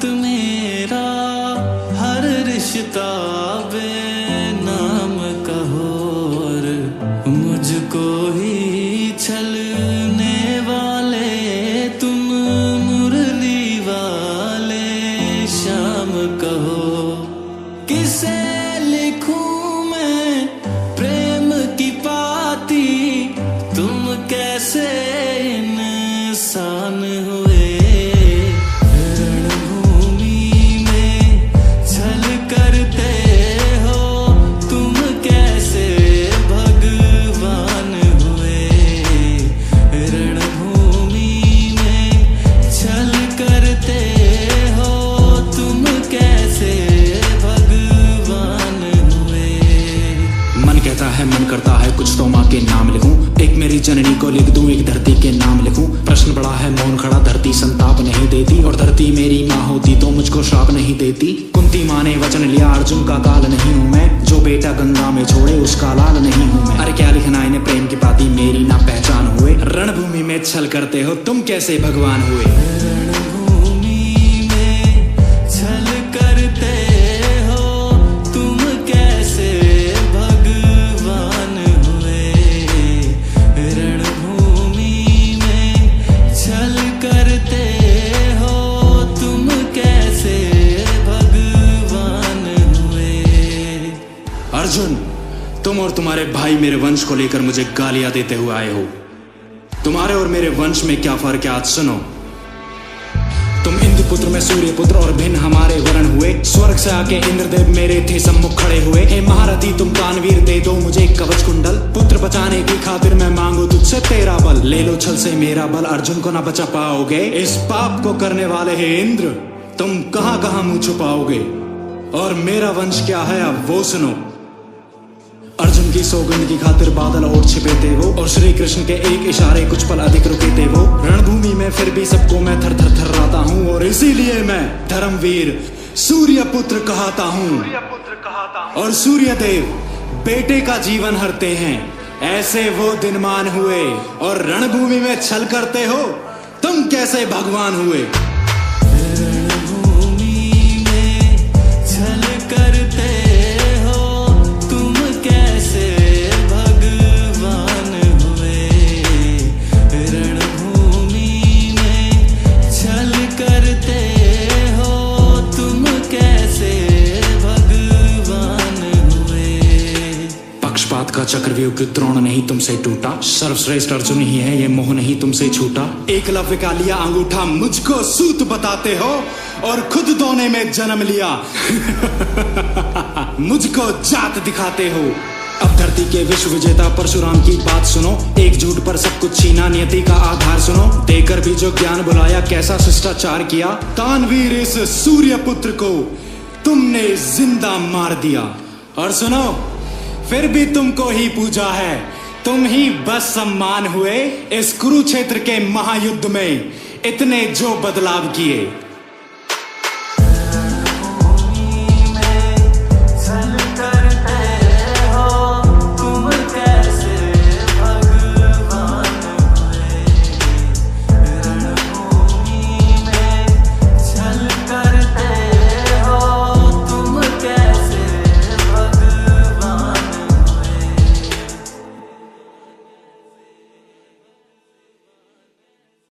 वक्त मेरा हर रिश्ता बेनाम कहो और मुझको ही छलने वाले तुम मुरली वाले शाम कहो। किसे लिखूं मैं प्रेम की पाती, तुम कैसे इंसान हुए। रणभूमि में छल करते हो, तुम कैसे भगवान हुए। रणभूमि में छल करते हो, तुम कैसे भगवान हुए। मन कहता है मन करता है कुछ तो माँ के नाम लिखूं, एक मेरी जननी को लिख दूं, एक धरती के नाम लिखूं। प्रश्न बड़ा है मौन खड़ा, धरती संताप नहीं देती, और धरती मेरी माँ होती तो मुझको श्राप नहीं देती। कुंती माँ ने वचन लिया अर्जुन का काल नहीं हूँ मैं, जो बेटा गंगा में छोड़े उसका लाल नहीं हूँ मैं। अरे क्या लिखना इन्हें प्रेम की पाती, मेरी ना पहचान हुए। रणभूमि में छल करते हो, तुम कैसे भगवान हुए। रणभूमि में छल करते हो, तुम कैसे भगवान हुए। रणभूमि में छल करते हो, तुम कैसे भगवान हुए। अर्जुन, तुम और तुम्हारे भाई मेरे वंश को लेकर मुझे गालियां देते हुए आए हो। तुम्हारे और मेरे वंश में क्या फर्क है आज सुनो। तुम इंद्र पुत्र में सूर्य पुत्र और भिन्न हमारे वर्ण हुए। स्वर्ग से आके इंद्रदेव मेरे थे सम्मुख खड़े हुए। हे महारथी तुम कानवीर दे दो मुझे कवच कुंडल, पुत्र बचाने की खातिर मैं मांगू तुझसे तेरा बल। ले लो छल से मेरा बल, अर्जुन को ना बचा पाओगे। इस पाप को करने वाले हे इंद्र, तुम कहां कहां मुंह छुपाओगे। और मेरा वंश क्या है अब वो सुनो। अर्जुन की सौगंध की खातिर बादल और छिपे थे वो, और श्री कृष्ण के एक इशारे कुछ पल अधिक रुके थे वो। रणभूमि में फिर भी सबको मैं थर थर थर्राता हूँ, और इसीलिए मैं धर्मवीर सूर्य पुत्र कहता हूँ। और सूर्य देव बेटे का जीवन हरते हैं, ऐसे वो दिनमान हुए। और रणभूमि में छल करते हो, तुम कैसे भगवान हुए। रणभूमि में छल करते हो, तुम कैसे भगवान हुए। रणभूमि में छल करते हो, तुम कैसे भगवान हुए। पक्षपात का चक्रव्यूह की द्रोण नहीं तुमसे टूटा, सर्वश्रेष्ठ अर्जुन ही है ये मोह नहीं तुमसे छूटा। एकलव्य का लिया अंगूठा मुझको सूत बताते हो, और खुद दोने में जन्म लिया मुझको जात दिखाते हो। अब धरती के विश्व विजेता परशुराम की बात सुनो, एक झूठ पर सब कुछ छीना नियति का आधार सुनो। देकर भी जो ज्ञान बुलाया कैसा शिष्टाचार किया, तानवीर इस सूर्य पुत्र को तुमने जिंदा मार दिया। और सुनो, फिर भी तुमको ही पूजा है, तुम ही बस सम्मान हुए इस कुरुक्षेत्र के महायुद्ध में। इतने जो बदलाव किए